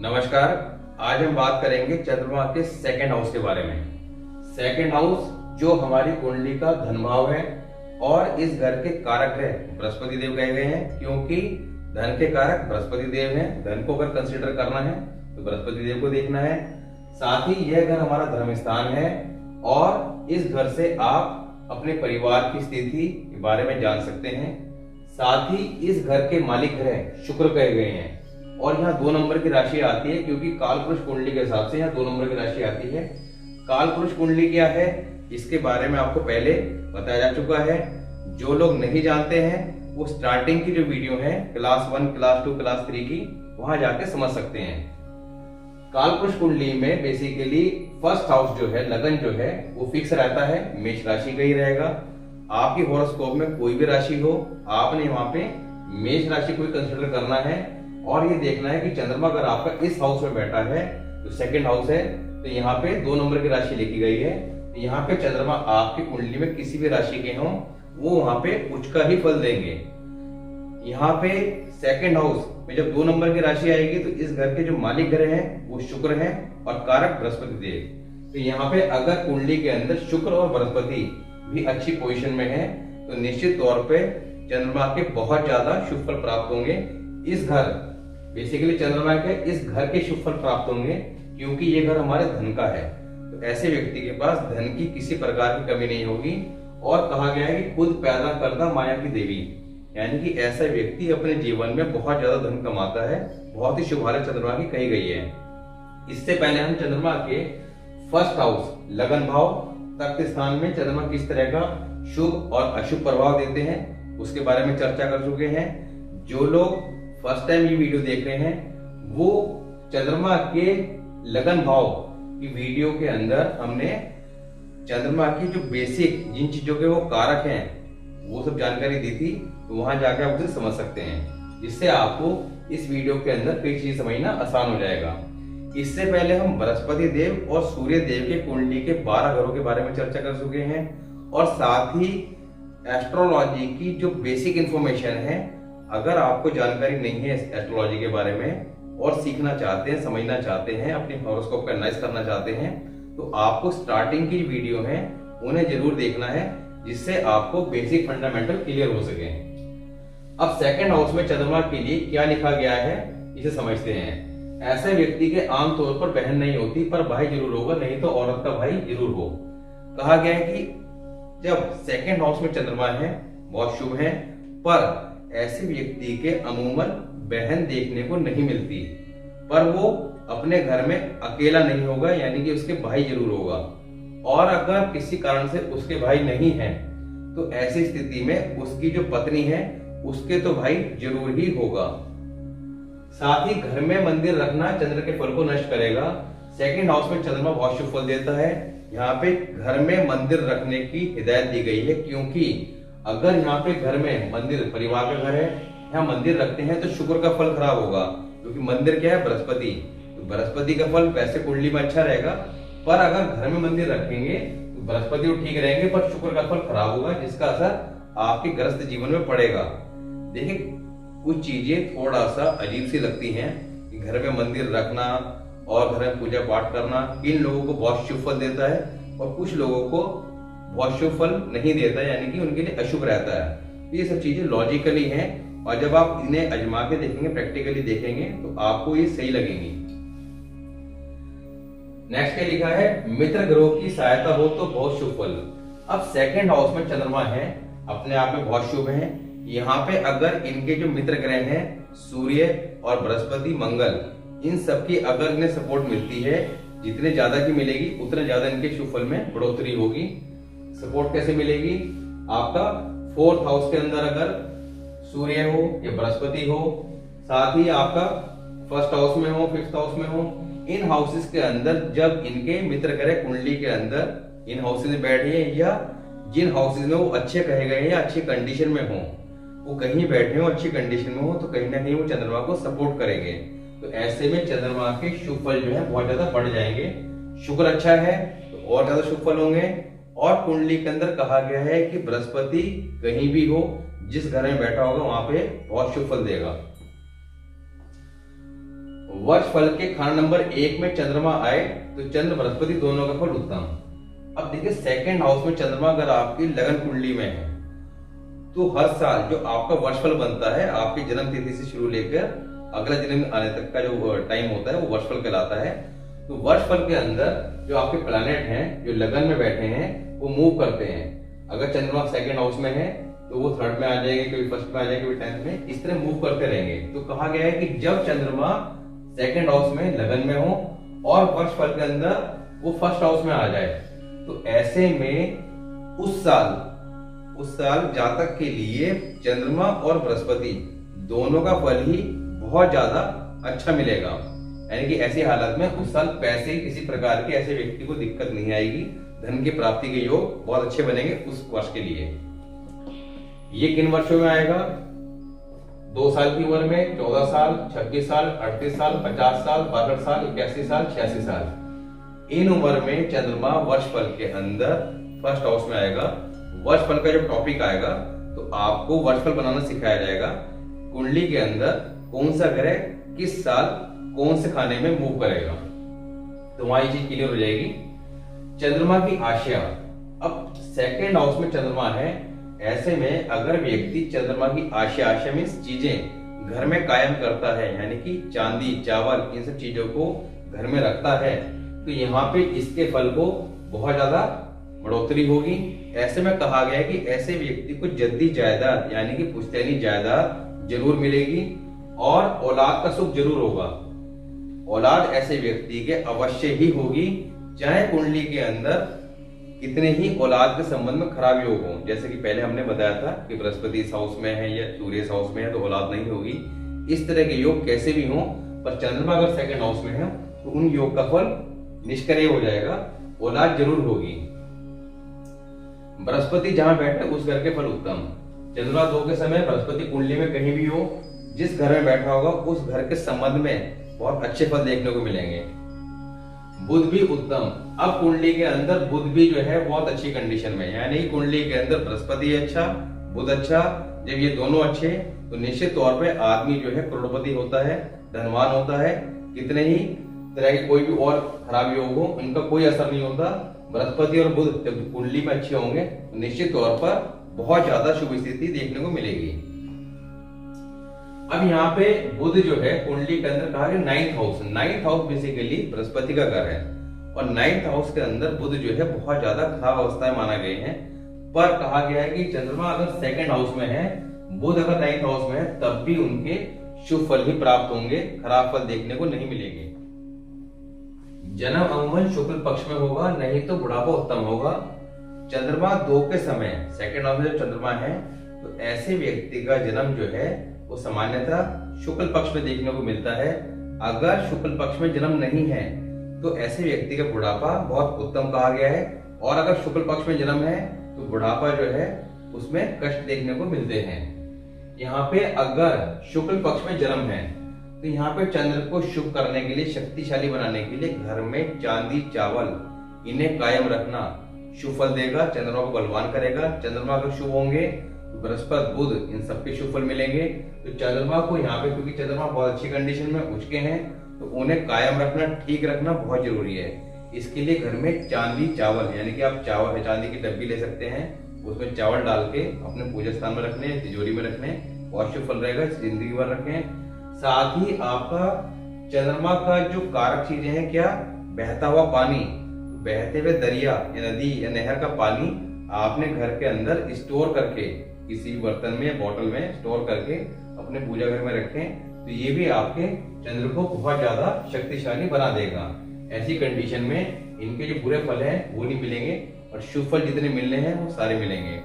नमस्कार। आज हम बात करेंगे चंद्रमा के सेकंड हाउस के बारे में। सेकंड हाउस जो हमारी कुंडली का धन भाव है और इस घर के कारक है बृहस्पति देव कहे गए हैं, क्योंकि धन के कारक बृहस्पति देव हैं। धन को अगर कंसीडर करना है तो बृहस्पति देव को देखना है। साथ ही यह घर हमारा धर्म स्थान है और इस घर से आप अपने परिवार की स्थिति के बारे में जान सकते हैं। साथ ही इस घर के मालिक ग्रह शुक्र कहे गए हैं और यहाँ 2 नंबर की राशि आती है, क्योंकि काल पुरुष कुंडली के हिसाब से यहाँ 2 नंबर की राशि आती है। काल पुरुष कुंडली क्या है इसके बारे में आपको पहले बताया जा चुका है। जो लोग नहीं जानते हैं वो स्टार्टिंग की जो वीडियो है क्लास 1, क्लास 2, क्लास 3 की, वहां जाके समझ सकते हैं। काल पुरुष कुंडली में बेसिकली फर्स्ट हाउस जो है, लगन जो है, वो फिक्स रहता है, मेष राशि का ही रहेगा। आपकी हॉरोस्कोप में कोई भी राशि हो, आपने वहां पे मेष राशि को कंसिडर करना है और ये देखना है कि चंद्रमा अगर आपका इस हाउस में बैठा है तो सेकंड हाउस है, तो यहाँ पे 2 नंबर की राशि लिखी गई है। तो यहाँ पे चंद्रमा आपकी कुंडली में किसी भी राशि के हों वो वहां पे उच्च का ही फल देंगे। यहाँ पे सेकंड हाउस में जब 2 नंबर की राशि आएगी तो इस घर के जो मालिक ग्रह हैं वो शुक्र हैं और कारक बृहस्पति देव। तो यहाँ पे अगर कुंडली के अंदर शुक्र और बृहस्पति भी अच्छी पोजीशन में है तो निश्चित तौर पे चंद्रमा के बहुत ज्यादा शुभ फल प्राप्त होंगे। इस घर बेसिकली चंद्रमा के इस घर के शुभ फल प्राप्त होंगे, क्योंकि ये घर हमारे धन का है। तो ऐसे व्यक्ति के पास धन की किसी प्रकार की कमी नहीं होगी। और कहा गया है कि खुद पैदा करदा माया की देवी, यानी कि ऐसा व्यक्ति अपने जीवन में बहुत ज्यादा धन कमाता है। बहुत ही शुभ हालत चंद्रमा की कही गई है। इससे पहले हम चंद्रमा के फर्स्ट हाउस लगन भाव तख्त स्थान में चंद्रमा किस तरह का शुभ और अशुभ प्रभाव देते हैं उसके बारे में चर्चा कर चुके हैं। जो लोग फर्स्ट टाइम ये वीडियो देख रहे हैं वो चंद्रमा के लगन भाव की वीडियो के अंदर हमने चंद्रमा की जो बेसिक जिन चीजों के वो कारक हैं वो सब जानकारी दी थी, तो वहां जाकर आप उसे समझ सकते हैं, जिससे आपको इस वीडियो के अंदर कई चीजें समझना आसान हो जाएगा। इससे पहले हम बृहस्पति देव और सूर्य देव के कुंडली के 12 घरों के बारे में चर्चा कर चुके हैं और साथ ही एस्ट्रोलॉजी की जो बेसिक इंफॉर्मेशन है, अगर आपको जानकारी नहीं है एस्ट्रोलॉजी के बारे में और सीखना चाहते हैं, समझना चाहते हैं, अपने हॉरोस्कोप का एनालाइज करना चाहते हैं, तो आपको स्टार्टिंग की वीडियो है उन्हें जरूर देखना है, जिससे आपको बेसिक फंडामेंटल क्लियर हो सके। अब सेकंड हाउस में चंद्रमा के लिए क्या लिखा गया है इसे समझते हैं। ऐसे व्यक्ति के आमतौर पर बहन नहीं होती पर भाई जरूर होगा, नहीं तो औरत का भाई जरूर हो। कहा गया है कि जब सेकंड हाउस में चंद्रमा है बहुत शुभ है, पर ऐसे व्यक्ति के अमूमन बहन देखने को नहीं मिलती, पर वो अपने घर में अकेला नहीं होगा, यानी कि उसके भाई जरूर होगा। और अगर किसी कारण से उसके भाई नहीं है तो ऐसी स्थिति में उसकी जो पत्नी है उसके तो भाई जरूर ही होगा। साथ ही घर में मंदिर रखना चंद्र के फल को नष्ट करेगा। सेकंड हाउस में चंद्रमा बहुत शुभ फल देता है। यहाँ पे घर में मंदिर रखने की हिदायत दी गई है, क्योंकि अगर यहाँ पे घर में मंदिर, परिवार का घर है, यहाँ मंदिर रखते हैं तो शुक्र का फल खराब होगा, क्योंकि मंदिर क्या है बृहस्पति, तो बृहस्पति का फल वैसे कुंडली में अच्छा रहेगा, पर अगर घर में मंदिर रखेंगे तो बृहस्पति तो ठीक रहेंगे पर शुक्र का फल खराब होगा, जिसका असर आपके ग्रस्त जीवन में पड़ेगा। देखिए कुछ चीजें थोड़ा सा अजीब सी लगती हैं कि घर में मंदिर रखना और घर में पूजा पाठ करना इन लोगों को बहुत शुभ फल देता है और कुछ लोगों को बहुत शुभ फल नहीं देता, यानी कि उनके लिए अशुभ रहता है। तो ये सब चीजें लॉजिकली हैं और जब आप इन्हें अजमा के देखेंगे, प्रैक्टिकली देखेंगे, तो आपको ये सही लगेंगी। नेक्स्ट क्या लिखा है, मित्र ग्रहों की सहायता हो तो बहुत शुभ फल। अब सेकंड हाउस में चंद्रमा है, अपने आप में बहुत शुभ है। यहाँ पे अगर इनके जो मित्र ग्रह हैं सूर्य और बृहस्पति, मंगल, इन सबकी अगर इन्हें सपोर्ट मिलती है, जितने ज्यादा की मिलेगी उतने ज्यादा इनके शुभ फल में बढ़ोतरी होगी। सपोर्ट कैसे मिलेगी, आपका 4th हाउस के अंदर अगर सूर्य हो या बृहस्पति हो, साथ ही आपका 1st हाउस में हो, 5th हाउस में हो, इन हाउसेस के अंदर जब इनके मित्र ग्रह कुंडली के अंदर इन हाउसेस में बैठे या जिन हाउसेस में वो अच्छे कहे गए या अच्छी कंडीशन में हो, वो कहीं बैठे हो अच्छी कंडीशन में हो, तो कहीं ना कहीं वो चंद्रमा को सपोर्ट करेंगे। तो ऐसे में चंद्रमा के शुभ फल जो है बहुत ज्यादा बढ़ जाएंगे। शुक्र अच्छा है तो और ज्यादा शुभ फल होंगे। और कुंडली के अंदर कहा गया है कि बृहस्पति कहीं भी हो, जिस घर में बैठा होगा वहां पे बहुत शुभ फल देगा। वर्ष फल के खाना नंबर 1 में चंद्रमा आए तो चंद्र बृहस्पति दोनों का फल उत्तम। अब देखिए सेकंड हाउस में चंद्रमा अगर आपकी लगन कुंडली में है तो हर साल जो आपका वर्षफल बनता है आपकी जन्म तिथि से शुरू लेकर अगला जन्म आने तक का जो टाइम होता है वो वर्षफल कहलाता है। तो वर्षफल के अंदर जो आपके प्लैनेट हैं जो लगन में बैठे हैं वो मूव करते हैं। अगर चंद्रमा सेकंड हाउस में है तो वो थर्ड में आ जाएंगे, कभी फर्स्ट में आ जाएंगे, कभी 10th में, इस तरह मूव करते रहेंगे। तो कहा गया है कि जब चंद्रमा सेकंड हाउस में लगन में हो और वर्षफल के अंदर वो फर्स्ट हाउस में आ जाए तो ऐसे में उस साल जातक के लिए चंद्रमा और बृहस्पति दोनों का फल ही बहुत ज्यादा अच्छा मिलेगा। यानी कि ऐसी हालत में उस साल पैसे किसी प्रकार के ऐसे व्यक्ति को दिक्कत नहीं आएगी, धन की प्राप्ति के योग बहुत अच्छे बनेंगे उस वर्ष के लिए। ये किन वर्षों में आएगा? 2 साल की उम्र में, 14 साल, 26 साल, 38 साल, 50 साल, 62 साल, 81 साल, 86 साल। इन उम्र में चंद्रमा वर्षफल के अंदर फर्स्ट हाउस में आएगा। वर्षफल का जब टॉपिक आएगा तो आपको वर्षफल बनाना सिखाया जाएगा। कुंडली के अंदर कौन सा ग्रह किस साल कौन से खाने में मूव करेगा तो वहां ये चीज क्लियर हो जाएगी। चंद्रमा की आशा, अब सेकंड हाउस में चंद्रमा है, ऐसे में अगर व्यक्ति चंद्रमा की आशा में चीजें घर में कायम करता है यानी कि चांदी चावल इन सब चीजों को घर में रखता है तो यहाँ पे इसके फल को बहुत ज्यादा बढ़ोतरी होगी। ऐसे में कहा गया है कि ऐसे व्यक्ति को जद्दी जायदाद यानी कि पुश्तैनी जायदाद जरूर मिलेगी और औलाद का सुख जरूर होगा। औलाद ऐसे व्यक्ति के अवश्य ही होगी, चाहे कुंडली के अंदर कितने ही औलाद के संबंध में खराब योग हो। जैसे कि पहले हमने बताया था कि बृहस्पति इस हाउस में है या सूर्य इस हाउस में है तो औलाद नहीं होगी। इस तरह के योग कैसे भी हो पर चंद्रमा अगर सेकंड हाउस में है तो उन योग का फल निष्क्रिय हो जाएगा, औलाद जरूर होगी। बृहस्पति जहां बैठे उस घर के फल उत्तम। चंद्रमा 2 के समय बृहस्पति कुंडली में कहीं भी हो, जिस घर में बैठा होगा उस घर के संबंध में बहुत अच्छे फल देखने को मिलेंगे। बुध भी उत्तम। अब कुंडली के अंदर बुध भी जो है बहुत अच्छी कंडीशन में, यानी कुंडली के अंदर बृहस्पति अच्छा बुध अच्छा, जब ये दोनों अच्छे तो निश्चित तौर पे आदमी जो है करोड़पति होता है, धनवान होता है। कितने ही तरह के कोई भी और खराब योग हो इनका कोई असर नहीं होता। बृहस्पति और बुध जब कुंडली में अच्छे होंगे तो निश्चित तौर पर बहुत ज्यादा शुभ स्थिति देखने को मिलेगी। अब यहाँ पे बुध जो है कुंडली के अंदर कहा गया 9th हाउस बेसिकली बृहस्पति का घर है और 9th हाउस के अंदर बुध जो है बहुत ज्यादा खराब अवस्थाएं माना गए हैं। पर कहा गया है कि चंद्रमा अगर सेकंड हाउस में है, बुध अगर 9th हाउस में है तब भी उनके शुभ फल ही प्राप्त होंगे, खराब फल देखने को नहीं मिलेंगे। जन्म अमूमन शुक्ल पक्ष में होगा, नहीं तो बुढ़ापा उत्तम होगा। चंद्रमा 2 के समय सेकंड हाउस में जब चंद्रमा है तो ऐसे व्यक्ति का जन्म जो है वो सामान्यतः शुक्ल पक्ष में देखने को मिलता है। अगर शुक्ल पक्ष में जन्म नहीं है तो ऐसे व्यक्ति का बुढ़ापा बहुत उत्तम कहा गया है और अगर शुक्ल पक्ष में जन्म है तो बुढ़ापा जो है उसमें कष्ट देखने को मिलते हैं। यहाँ पे अगर शुक्ल पक्ष में जन्म है तो यहाँ पे चंद्र को शुभ करने के लिए, शक्तिशाली बनाने के लिए घर में चांदी चावल इन्हें कायम रखना शुभ फल देगा, चंद्रमा को बलवान करेगा। चंद्रमा अगर शुभ होंगे बृहस्पति बुध इन सबके शुभ फल मिलेंगे। तो चंद्रमा को यहाँ पे क्योंकि चंद्रमा बहुत अच्छी कंडीशन में उचके हैं तो उन्हें कायम रखना ठीक रखना बहुत जरूरी है। इसके लिए घर में चांदी चावल यानी कि आप चावल चांदी की डब्बी ले सकते हैं, उसमें चावल डाल के अपने पूजा स्थान में रखने, तिजोरी में रखने और शुभ फल रहेगा, जिंदगी भर रखें। साथ ही आपका चंद्रमा का जो कारक चीजें हैं क्या, बहता हुआ पानी, बहते हुए दरिया या नदी या नहर का पानी आपने घर के अंदर स्टोर करके किसी बर्तन में बॉटल में स्टोर करके अपने पूजा घर में रखें तो ये भी आपके चंद्र को बहुत ज्यादा शक्तिशाली बना देगा। ऐसी कंडीशन में इनके जो बुरे फल हैं वो नहीं मिलेंगे और शुभ फल जितने मिलने हैं वो सारे मिलेंगे।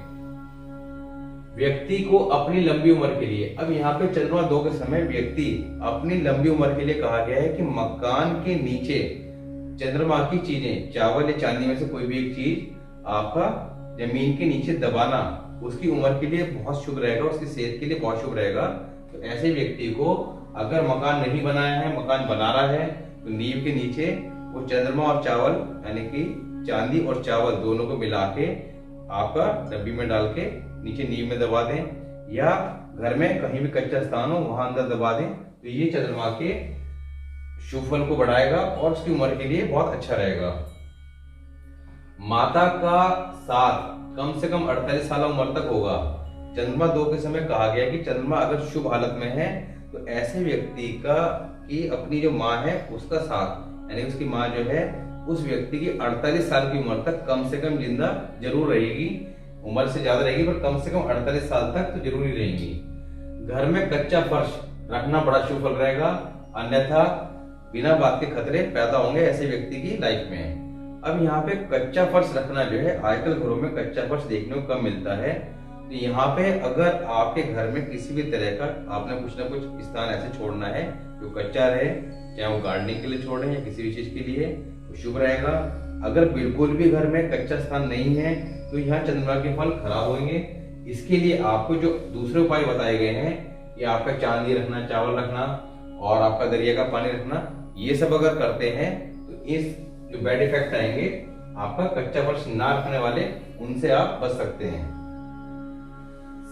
व्यक्ति को अपनी लंबी उम्र के लिए, अब यहाँ पे चंद्रमा 2 के समय व्यक्ति अपनी लंबी उम्र के लिए कहा गया है कि मकान के नीचे चंद्रमा की चीजें चावल या चांदी में से कोई भी एक चीज आपका जमीन के नीचे दबाना उसकी उम्र के लिए बहुत शुभ रहेगा, उसकी सेहत के लिए बहुत शुभ रहेगा। तो ऐसे व्यक्ति को अगर मकान नहीं बनाया है, मकान बना रहा है तो नींव के नीचे वो चंद्रमा और चावल यानी कि चांदी और चावल दोनों को मिला के आपका डब्बी में डाल के नीचे नींव में दबा दें या घर में कहीं भी कच्चा स्थान हो वहां अंदर दबा दें तो ये चंद्रमा के शुभ फल को बढ़ाएगा और उसकी उम्र के लिए बहुत अच्छा रहेगा। माता का साथ कम से कम 48 साल उम्र तक होगा। चंद्रमा 2 के समय कहा गया कि चंद्रमा अगर शुभ हालत में है तो ऐसे व्यक्ति का कि अपनी जो माँ है उसका साथ, यानी उसकी माँ जो है उस व्यक्ति की 48 साल की उम्र तक कम से कम जिंदा जरूर रहेगी। उम्र से ज्यादा रहेगी पर कम से कम 48 साल तक तो जरूरी रहेंगी। घर में कच्चा फर्श रखना बड़ा शुभ फल रहेगा, अन्यथा बिना बात के खतरे पैदा होंगे ऐसे व्यक्ति की लाइफ में। अब यहाँ पे कच्चा फर्श रखना जो है, आजकल घरों में कच्चा फर्श देखने को कम मिलता है, तो यहाँ पे अगर आपके घर में किसी भी तरह का आपने कुछ ना कुछ स्थान ऐसे छोड़ना है जो कच्चा रहे, चाहे वो गार्डनिंग के लिए छोड़े या किसी भी चीज के लिए, तो शुभ रहेगा। अगर बिल्कुल भी घर में कच्चा स्थान नहीं है तो यहाँ चंद्रमा के फल खराब होंगे। इसके लिए आपको जो दूसरे उपाय बताए गए हैं कि आपका चांदी रखना, चावल रखना और आपका दरिया का पानी रखना, ये सब अगर करते हैं तो इस जो बैड इफेक्ट आएंगे आपका कच्चा फर्श ना रखने वाले, उनसे आप बच सकते हैं।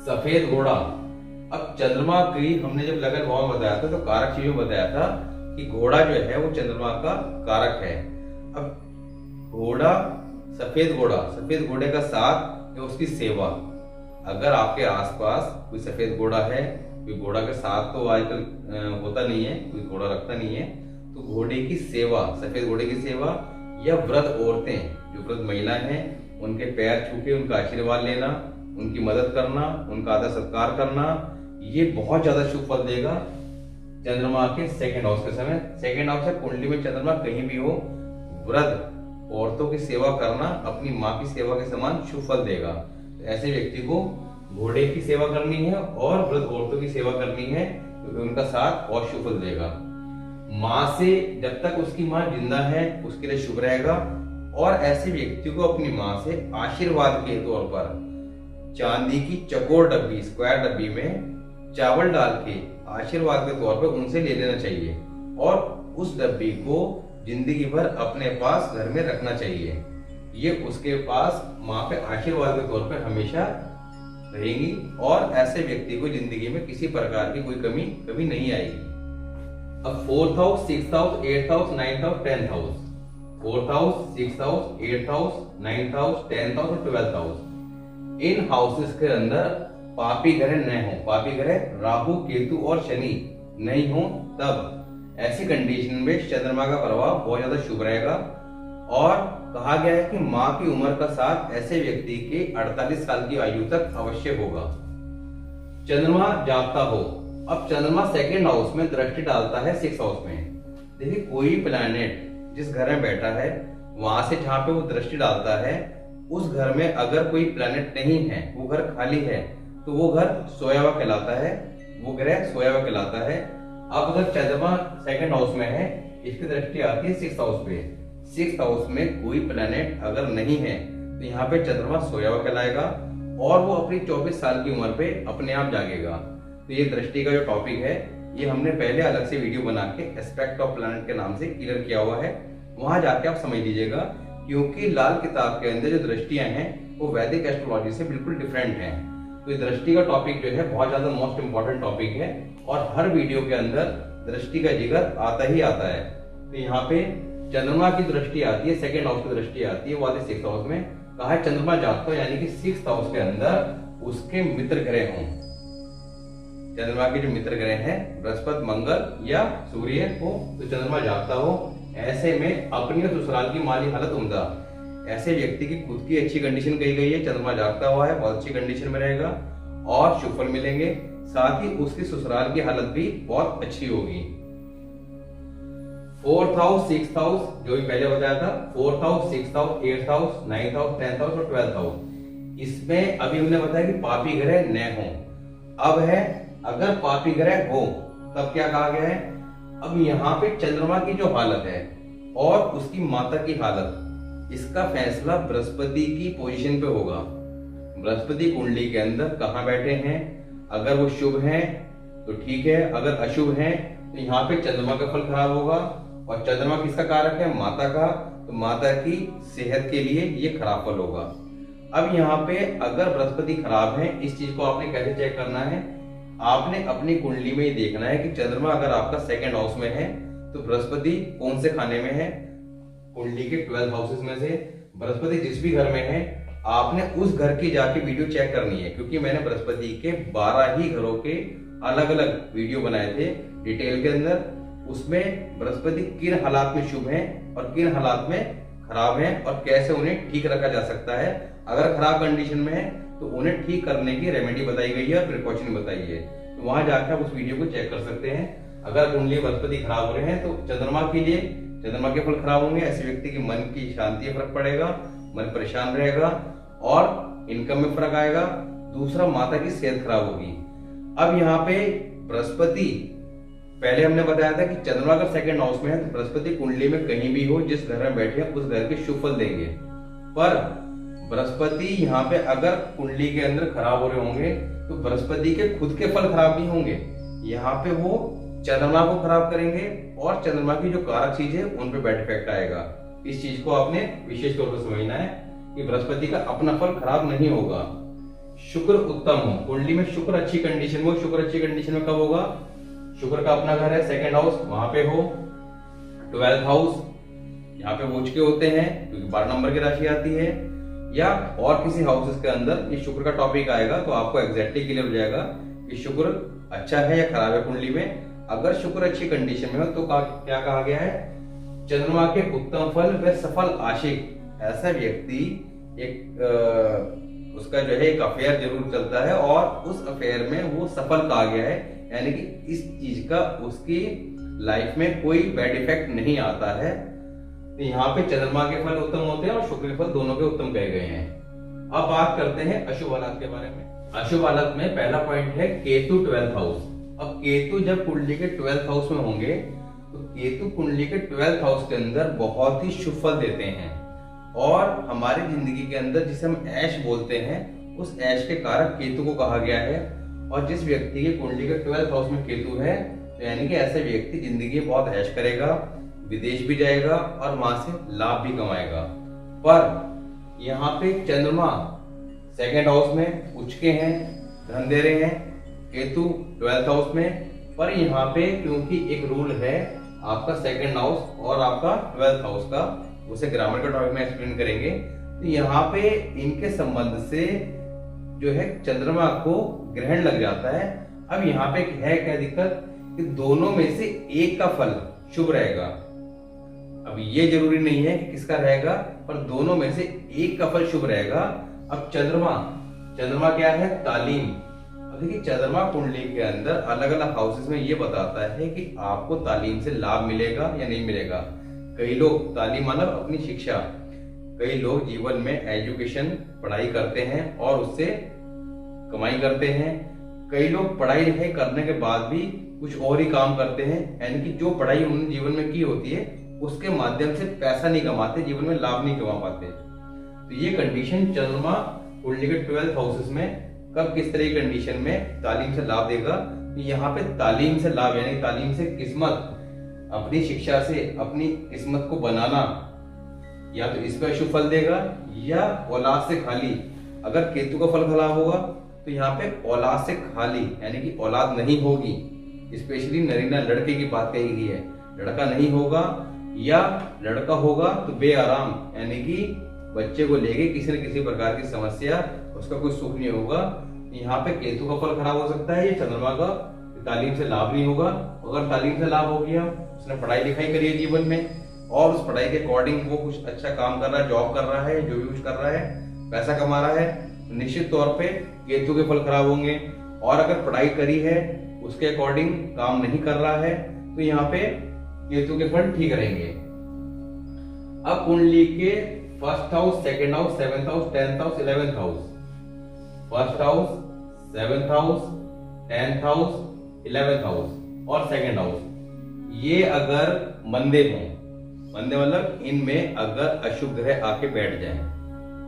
सफेद घोड़ा, अब चंद्रमा की हमने जब लगन भाव में बताया था तो कारक चीजों में बताया था कि घोड़ा जो है वो चंद्रमा का कारक है। अब घोड़ा, सफेद घोड़े का साथ या उसकी सेवा, अगर आपके आसपास कोई सफेद घोड़ा है, कोई घोड़ा के साथ तो आजकल होता नहीं है, कोई घोड़ा रखता नहीं है, तो घोड़े की सेवा, सफेद घोड़े की सेवा या वृद्ध औरतें, जो वृद्ध महिलाएं हैं, उनके पैर छू के उनका आशीर्वाद लेना, उनकी मदद करना, उनका आदर सत्कार करना, ये बहुत ज्यादा शुभ फल देगा चंद्रमा के सेकंड हाउस के समय। सेकंड हाउस है कुंडली में चंद्रमा कहीं भी हो, वृद्ध औरतों की सेवा करना अपनी माँ की सेवा के समान शुभ फल देगा। तो ऐसे व्यक्ति को घोड़े की सेवा करनी है और वृद्ध औरतों की सेवा करनी है, तो उनका साथ और शुभ फल देगा। माँ से जब तक उसकी माँ जिंदा है उसके लिए शुभ रहेगा। और ऐसे व्यक्ति को अपनी माँ से आशीर्वाद के तौर पर चांदी की चौकोर डब्बी, स्क्वायर डब्बी में चावल डाल के आशीर्वाद के तौर पर उनसे ले लेना चाहिए और उस डब्बी को जिंदगी भर अपने पास घर में रखना चाहिए। ये उसके पास माँ पे आशीर्वाद के तौर पर हमेशा रहेंगी और ऐसे व्यक्ति को जिंदगी में किसी प्रकार की कोई कमी कभी नहीं आएगी। अब 4th house, 6th house, 8th house, 9th house, 10th house, 4th house, 6th house, 8th house, 9th house, 10th house और 12th हाउस, इन हाउसेस के अंदर पापी ग्रह न हो, पापी ग्रह राहु, केतु और शनि नहीं हो, तब ऐसी कंडीशन में चंद्रमा का प्रभाव बहुत ज्यादा शुभ रहेगा। और कहा गया है कि माँ की उम्र का साथ ऐसे व्यक्ति के 48 साल की आयु तक अवश्य होगा। चंद्रमा जागता हो, अब चंद्रमा सेकंड हाउस में दृष्टि डालता है 6th हाउस में। देखिए कोई प्लैनेट जिस घर में बैठा है वहां से जहां पे वो दृष्टि डालता है, उस घर में अगर कोई प्लैनेट नहीं है, वो घर खाली है, तो वो घर सोया हुआ कहलाता है, वो ग्रह सोया हुआ कहलाता है। अब अगर चंद्रमा सेकंड हाउस में है, इसकी दृष्टि आती है 6th हाउस पे। 6th हाउस में कोई प्लैनेट अगर नहीं है तो यहाँ पे चंद्रमा सोया हुआ कहलाएगा और वो अपनी 24 साल की उम्र पे अपने आप जागेगा। तो ये दृष्टि का जो टॉपिक है ये हमने पहले अलग से वीडियो बना के एस्पेक्ट ऑफ प्लैनेट के नाम से क्लियर किया हुआ है, वहां जाके आप समझ लीजिएगा। क्योंकि लाल किताब के अंदर जो दृष्टियां हैं वो वैदिक एस्ट्रोलॉजी से बिल्कुल डिफरेंट हैं। तो ये दृष्टि का टॉपिक जो है बहुत ज्यादा मोस्ट इंपॉर्टेंट टॉपिक है और हर वीडियो के अंदर दृष्टि का जिक्र आता ही आता है। तो यहाँ पे चंद्रमा की दृष्टि आती है, सेकंड हाउस की दृष्टि आती है, वो आती है 6th हाउस में। कहा है चंद्रमा जागता हो, यानी कि 6th हाउस के अंदर उसके मित्र ग्रह हों। चंद्रमा के जो मित्र ग्रह हैं बृहस्पति, मंगल या सूर्य हो, तो चंद्रमा जागता हो। ऐसे में अपनी और ससुराल की माली हालत उम्दा, ऐसे व्यक्ति की खुद की अच्छी कंडीशन कही गई है, चंद्रमा जागता हुआ है, बहुत अच्छी कंडीशन में रहेगा और शुभ फल मिलेंगे। साथ ही उसकी ससुराल की हालत भी बहुत अच्छी होगी। 4th हाउस, 6th हाउस जो भी पहले बताया था, 4th house, 6th house, 8th house, 9th house, 10th house और 12th हाउस, इसमें अभी हमने बताया कि पापी ग्रह न हो। अब है अगर पापी ग्रह हो तब क्या कहा गया है, अब यहाँ पे चंद्रमा की जो हालत है और उसकी माता की हालत, इसका फैसला बृहस्पति की पोजीशन पे होगा। बृहस्पति कुंडली के अंदर कहाँ बैठे हैं, अगर वो शुभ हैं तो ठीक है, अगर अशुभ हैं तो यहाँ पे चंद्रमा का फल खराब होगा। और चंद्रमा किसका कारक है, माता का, तो माता की सेहत के लिए ये खराब फल होगा। अब यहाँ पे अगर बृहस्पति खराब है, इस चीज को आपने कैसे चेक करना है, आपने अपनी कुंडली में ही देखना है कि चंद्रमा अगर आपका सेकंड हाउस में है तो बृहस्पति कौन से खाने में है? कुंडली के 12 हाउसेस में से बृहस्पति जिस भी घर में है, आपने उस घर की जाके वीडियो चेक करनी है, क्योंकि मैंने बृहस्पति के 12 ही घरों के अलग अलग वीडियो बनाए थे डिटेल के अंदर। उसमें बृहस्पति किन हालात में शुभ हैं और किन हालात में खराब हैं और कैसे उन्हें ठीक रखा जा सकता है। अगर खराब कंडीशन में है तो उन्हें ठीक करने की रेमेडी बताई गई है और प्रिकॉशन बताई है, तो वहां जाकर आप उस वीडियो को चेक कर सकते हैं। अगर कुंडली बृहस्पति खराब हो रहे हैं तो चंद्रमा के लिए, चंद्रमा के फल खराब होंगे। ऐसे व्यक्ति की मन की शांति फर्क पड़ेगा, मन परेशान रहेगा और इनकम में फर्क आएगा। दूसरा, माता की सेहत खराब होगी। अब यहाँ पे बृहस्पति, पहले हमने बताया था कि चंद्रमा का सेकंड हाउस में है तो बृहस्पति कुंडली में कहीं भी हो, जिस घर में बैठे हैं उस घर के शुभ फल देंगे। पर बृहस्पति यहाँ पे अगर कुंडली के अंदर खराब हो रहे होंगे तो बृहस्पति के खुद के फल खराब नहीं होंगे, यहाँ पे वो चंद्रमा को खराब करेंगे और चंद्रमा की जो कारक चीज है उन पे बैड इफेक्ट आएगा। इस चीज को आपने विशेष तौर पर समझना है कि बृहस्पति का अपना फल खराब नहीं होगा। शुक्र उत्तम हो, कुंडली में शुक्र अच्छी कंडीशन में, शुक्र अच्छी कंडीशन में कब होगा? शुक्र का अपना घर है सेकंड हाउस, वहां पे हो। 12th हाउस, यहाँ पे वोच के होते हैं क्योंकि 12 नंबर की राशि आती है, या और किसी हाउसेस के अंदर ये शुक्र का टॉपिक आएगा तो आपको एग्जैक्टली क्लियर हो जाएगा कि शुक्र अच्छा है या खराब है कुंडली में। अगर शुक्र अच्छी कंडीशन में हो तो क्या कहा गया है? चंद्रमा के उत्तम फल व सफल आशिक। ऐसा व्यक्ति उसका जो है एक अफेयर जरूर चलता है और उस अफेयर में वो सफल कहा गया है, यानी कि इस चीज का उसकी लाइफ में कोई बैड इफेक्ट नहीं आता है। तो यहाँ पे चंद्रमा के फल उत्तम होते हैं और शुक्र के फल दोनों के उत्तम कहे गए हैं। अब बात करते हैं अशुभ हालत के बारे में। अशुभ हालत में पहला पॉइंट है केतु 12th हाउस। अब केतु जब कुंडली के 12th हाउस में होंगे तो केतु कुंडली के 12th हाउस के अंदर बहुत ही शुभ फल देते हैं और हमारी जिंदगी के अंदर जिसे हम ऐश बोलते हैं, उस ऐश के कारक केतु को कहा गया है। और जिस व्यक्ति के कुंडली के 12th हाउस में केतु है तो यानी कि ऐसा व्यक्ति जिंदगी में बहुत ऐश करेगा, विदेश भी जाएगा और वहां से लाभ भी कमाएगा। पर यहाँ पे चंद्रमा सेकंड हाउस में उच्च के हैं, धन दे रहे हैं, केतु 12th हाउस में। पर यहाँ पे क्योंकि एक रूल है आपका सेकंड हाउस और आपका 12th हाउस का, उसे ग्रामर के टॉपिक में एक्सप्लेन करेंगे। तो यहाँ पे इनके संबंध से जो है चंद्रमा को ग्रहण लग जाता है। अब यहाँ पे है क्या दिक्कत कि दोनों में से एक का फल शुभ रहेगा। अब ये जरूरी नहीं है कि किसका रहेगा, पर दोनों में से एक का फल शुभ रहेगा। अब चंद्रमा क्या है? तालीम। अब देखिए चंद्रमा कुंडली के अंदर अलग अलग हाउसेस में ये बताता है कि आपको तालीम से लाभ मिलेगा या नहीं मिलेगा। कई लोग तालीम मतलब अपनी शिक्षा, कई लोग जीवन में एजुकेशन पढ़ाई करते हैं और उससे कमाई करते हैं। कई लोग पढ़ाई लिखाई करने के बाद भी कुछ और ही काम करते हैं, यानी कि जो पढ़ाई उन्होंने जीवन में की होती है उसके माध्यम से पैसा नहीं कमाते, जीवन में लाभ नहीं कमा पाते। तो ये कंडीशन चंद्रमा कुंडली के 12th हाउसेस में कब किस तरह की कंडीशन में तालीम से लाभ देगा? तो यहाँ पे तालीम से लाभ यानी तालीम से किस्मत, अपनी शिक्षा से अपनी किस्मत को बनाना, या तो इस पर शुभ फल देगा या औलाद से खाली। अगर केतु का फल खराब होगा तो यहाँ पे औलाद से खाली यानी कि औलाद नहीं होगी। स्पेशली नरीना लड़के की बात कही गई है, लड़का नहीं होगा या लड़का होगा तो बेआराम, यानी कि बच्चे को लेके किसी न किसी प्रकार की समस्या, उसका कोई सुख नहीं होगा। यहाँ पे केतु का फल खराब हो सकता है, ये चंद्रमा का तालीम से लाभ नहीं होगा। अगर तालीम से लाभ हो गया, उसने पढ़ाई लिखाई करी है जीवन में और उस पढ़ाई के अकॉर्डिंग वो कुछ अच्छा काम कर रहा है, जॉब कर रहा है, जो भी कुछ कर रहा है, पैसा कमा रहा है, तो निश्चित तौर पे केतु के फल खराब होंगे। और अगर पढ़ाई करी है उसके अकॉर्डिंग काम नहीं कर रहा है तो यहाँ पे केतु के फल ठीक रहेंगे। अब कुंडली के 1st house, 2nd house, 7th house, 10th house, 11th house, 1st house, 7th house, 10th house, 11th house और 2nd हाउस, ये अगर मंदे हों, मंदे मतलब इनमें अगर अशुभ ग्रह आके बैठ जाएं,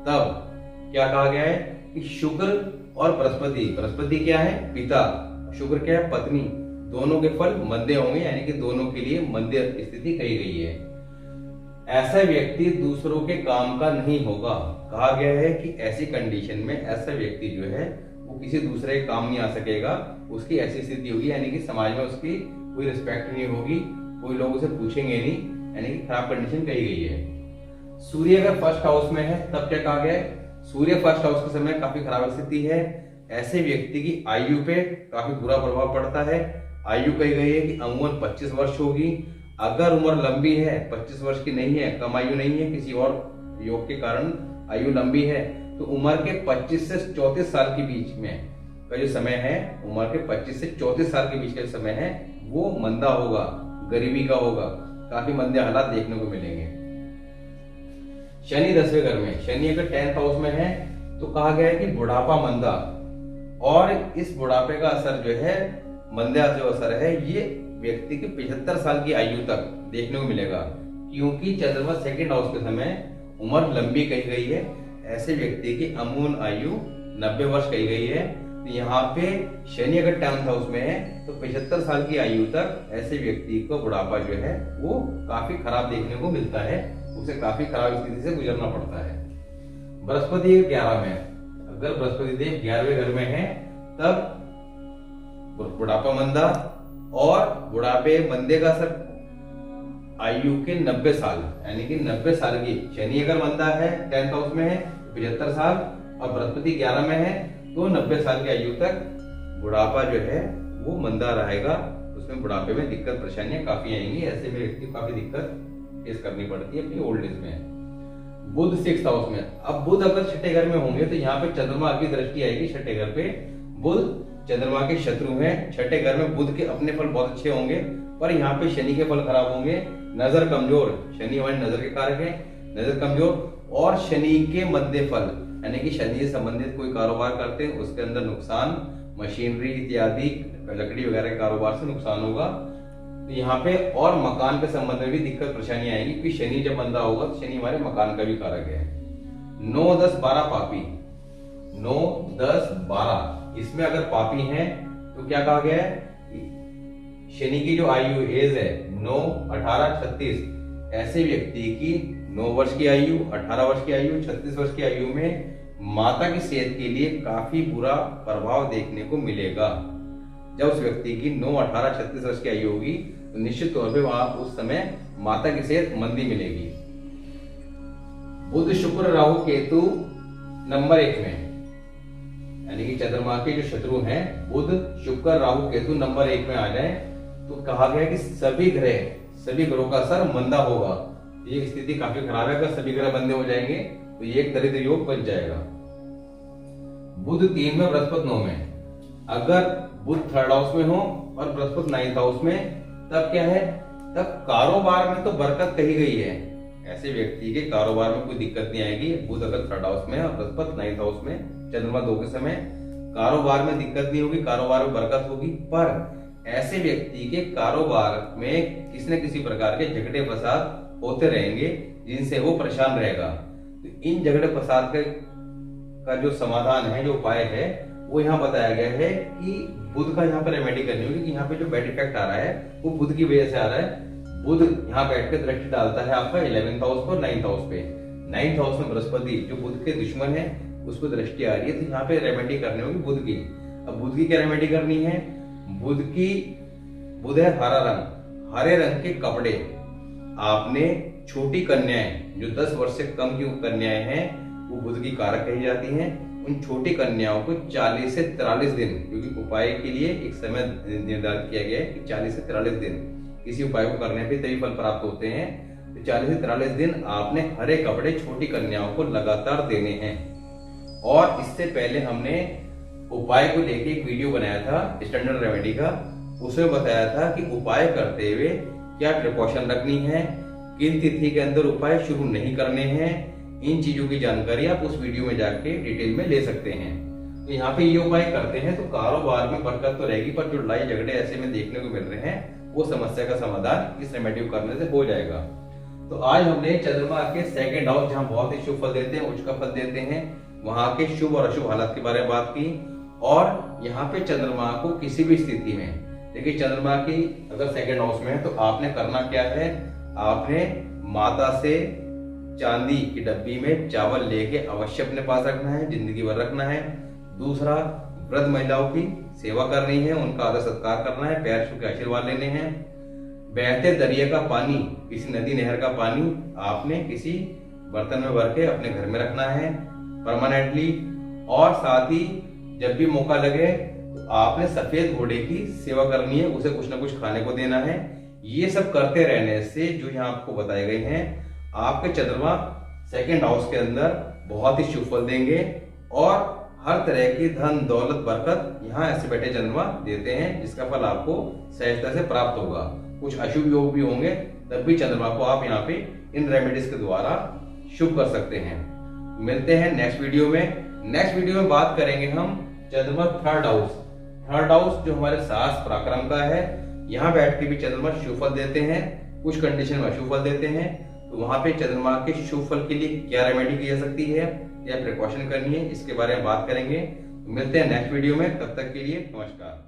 तब क्या कहा गया है कि शुक्र और बृहस्पति, बृहस्पति क्या है? पिता, शुक्र क्या है? पत्नी, दोनों के फल मंदे होंगे, यानी कि दोनों के लिए मंदे स्थिति कही गई है। ऐसा व्यक्ति दूसरों के काम का नहीं होगा। कहा गया है कि ऐसी कंडीशन में ऐसा व्यक्ति जो है वो किसी दूसरे के काम नहीं आ सकेगा, उसकी ऐसी स्थिति होगी, यानी कि समाज में उसकी कोई रिस्पेक्ट नहीं होगी, कोई लोग उसे पूछेंगे नहीं, यानी कि खराब कंडीशन कही गई है। सूर्य अगर फर्स्ट हाउस में है तब क्या कहा गया है, सूर्य फर्स्ट हाउस के समय काफी खराब स्थिति है, ऐसे व्यक्ति की आयु पे काफी बुरा प्रभाव पड़ता है। आयु कही गई है कि अमूमन 25 वर्ष होगी। अगर उम्र लंबी है, 25 वर्ष की नहीं है, कम आयु नहीं है, किसी और योग के कारण आयु लंबी है, तो उम्र के 25 से 34 साल के बीच में का जो समय है, उम्र के 25 से 34 साल के बीच का जो समय है वो मंदा होगा, गरीबी का होगा, काफी मंदे हालात देखने को मिलेंगे। शनि 10वें घर में, शनि अगर 10th हाउस में है तो कहा गया है कि बुढ़ापा मंदा, और इस बुढ़ापे का असर जो है, मंदे जो असर है, ये व्यक्ति के 75 साल की आयु तक देखने को मिलेगा, क्योंकि चंद्रमा 2nd हाउस के समय उम्र लंबी कही गई है। ऐसे व्यक्ति की अमूमन आयु 90 वर्ष कही गई है। तो यहाँ पे शनि अगर 10th हाउस में है तो 75 साल की आयु तक ऐसे व्यक्ति को बुढ़ापा जो है वो काफी खराब देखने को मिलता है, उसे काफी खराब स्थिति से गुजरना पड़ता है। बृहस्पति 11 में, अगर बृहस्पति देव 11वें घर में है तब बुढ़ापा मंदा, और बुढ़ापे मंदे का असर आयु के 90 साल, यानी कि 90 साल की, शनि अगर मंदा है 10th हाउस में है 75 साल, और बृहस्पति 11 में है तो 90 साल की आयु तक बुढ़ापा जो है वो मंदा रहेगा। उसमें बुढ़ापे में दिक्कत परेशानियां काफी आएंगी, ऐसे में व्यक्ति को काफी दिक्कत फेस करनी पड़ती है अपनी ओल्ड एज में। बुध 6th हाउस में, अब बुध अगर 6ठे घर में होंगे तो यहाँ पे चंद्रमा की दृष्टि आएगी 6ठे घर पे। बुध चंद्रमा के शत्रु हैं, 6ठे घर में बुध के अपने फल बहुत अच्छे होंगे, पर यहाँ पे शनि के फल खराब होंगे। नजर कमजोर, शनि हमारी नजर के कारक है, नजर कमजोर, और शनि के मंदे फल, यानी कि शनि से संबंधित कोई कारोबार करते हैं उसके अंदर नुकसान, मशीनरी इत्यादि लकड़ी वगैरह के कारोबार से नुकसान होगा। तो यहाँ पे और मकान के संबंध में भी दिक्कत परेशानी आएगी, क्योंकि शनि जब मंदा होगा तो शनि हमारे मकान का भी कारक है। 9, 10, 12 पापी, 9, 10, 12 इसमें अगर पापी हैं तो क्या कहा गया है, शनि की जो आयु एज है 9, 18, 36, ऐसे व्यक्ति की 9 वर्ष की आयु, 18 वर्ष की आयु, 36 वर्ष की आयु में माता की सेहत के लिए काफी बुरा प्रभाव देखने को मिलेगा। जब उस व्यक्ति की 9, 18, 36 वर्ष की आयु होगी तो निश्चित तौर पे वहां उस समय माता की सेहत मंदी मिलेगी। बुध शुक्र राहु केतु नंबर 1 में, यानी कि चंद्रमा के जो शत्रु हैं बुध शुक्र राहु केतु नंबर 1 में आ जाए तो कहा गया कि सभी ग्रहों का असर मंदा होगा। ये स्थिति काफी खराब है, अगर सभी ग्रह मंदे हो जाएंगे तो ये एक दरिद्र योग बन जाएगा। बुध 3 में बृहस्पति 9 में, अगर बुध 3rd हाउस में हो और बृहस्पति 9th हाउस में, तब क्या है, तब कारोबार में तो बरकत कही गई है, ऐसे व्यक्ति के कारोबार में कोई दिक्कत नहीं आएगी। बुध अगर 3rd हाउस में और बृहस्पति 9th हाउस में, चंद्रमा 2 के समय, कारोबार में दिक्कत नहीं होगी, कारोबार में बरकत होगी। पर ऐसे व्यक्ति के कारोबार में किसी न किसी प्रकार के झगड़े फसाद होते रहेंगे जिनसे वो परेशान रहेगा। तो इन झगड़े फसाद का जो समाधान है, जो उपाय है, वो यहाँ बताया गया है कि बुध का यहाँ पे रेमेडी करनी होगी, क्योंकि यहाँ पे जो बैड इफेक्ट आ रहा है वो बुध की वजह से आ रहा है। बुध यहाँ बैठ के दृष्टि डालता है आपका 11th हाउस पर 9th हाउस पे। 9th हाउस में बृहस्पति जो बुध के दुश्मन है उसको दृष्टि आ रही है, तो यहाँ पे रेमेडी करनी होगी बुध की। अब बुध की क्या रेमेडी करनी है, बुध है हरा रंग, हरे रंग के कपड़े आपने छोटी कन्याएं, जो 10 वर्ष से कम की कन्याएं हैं वो बुध की कारक कही जाती हैं, उन छोटी कन्याओं को 40 से 43 दिन, क्योंकि उपाय के लिए एक समय निर्धारित किया गया है कि 40 से 43 दिन किसी उपाय को करने पे तभी फल प्राप्त होते हैं। तो 40 से 43 दिन आपने हरे कपड़े छोटी कन्याओं को लगातार देने हैं। और इससे पहले हमने उपाय को लेके एक वीडियो बनाया था स्टैंडर्ड रेमेडी का, उसमें बताया था कि उपाय करते हुए क्या प्रिकॉशन रखनी है, किन तिथि के अंदर उपाय शुरू नहीं करने हैं। इन चीजों की जानकारी आप उस वीडियो में जाके डिटेल में ले सकते हैं। तो यहाँ पे ये उपाय करते हैं तो कारोबार में बरकत तो रहेगी, पर जो लड़ाई झगड़े ऐसे में देखने को मिल रहे हैं वो समस्या का समाधान इस रेमेडी को करने से हो जाएगा। तो आज हमने चंद्रमा के 2nd हाउस, जहाँ बहुत ही शुभ फल देते हैं, उच्च का फल देते हैं, वहां के शुभ और अशुभ हालात के बारे में बात की। और यहाँ पे चंद्रमा को किसी भी स्थिति में, देखिए चंद्रमा की अगर 2nd हाउस में है तो आपने करना क्या है, आपने माता से चांदी की डब्बी में चावल लेके अवश्य अपने पास रखना है, जिंदगी भर रखना है। दूसरा, वृद्ध महिलाओं की सेवा करनी है, उनका आदर सत्कार करना है, पैर छू के आशीर्वाद लेने हैं। बहते दरिया का पानी, किसी नदी नहर का पानी आपने किसी बर्तन में भर के अपने घर में रखना है परमानेंटली। और साथ ही जब भी मौका लगे तो आपने सफेद घोड़े की सेवा करनी है, उसे कुछ ना कुछ खाने को देना है। ये सब करते रहने से जो यहाँ आपको बताए गए हैं, आपके चंद्रमा सेकंड हाउस के अंदर बहुत ही शुभ फल देंगे और हर तरह की धन दौलत बरकत यहाँ ऐसे बैठे चंद्रमा देते हैं, जिसका फल आपको सहजता से प्राप्त होगा। कुछ अशुभ योग भी होंगे, तब भी चंद्रमा को आप यहाँ पे इन रेमेडीज के द्वारा शुभ कर सकते हैं। मिलते हैं नेक्स्ट वीडियो में। नेक्स्ट वीडियो में बात करेंगे हम चंद्रमा थर्ड हाउस। थर्ड हाउस जो हमारे साहस पराक्रम का है, यहाँ बैठ के भी चंद्रमा शुभ फल देते हैं, कुछ कंडीशन में अशुभ फल देते हैं। तो वहां पे चंद्रमा के शुभ फल के लिए क्या रेमेडी की जा सकती है या प्रिकॉशन करनी है, इसके बारे में बात करेंगे। तो मिलते हैं नेक्स्ट वीडियो में, तब तक के लिए नमस्कार।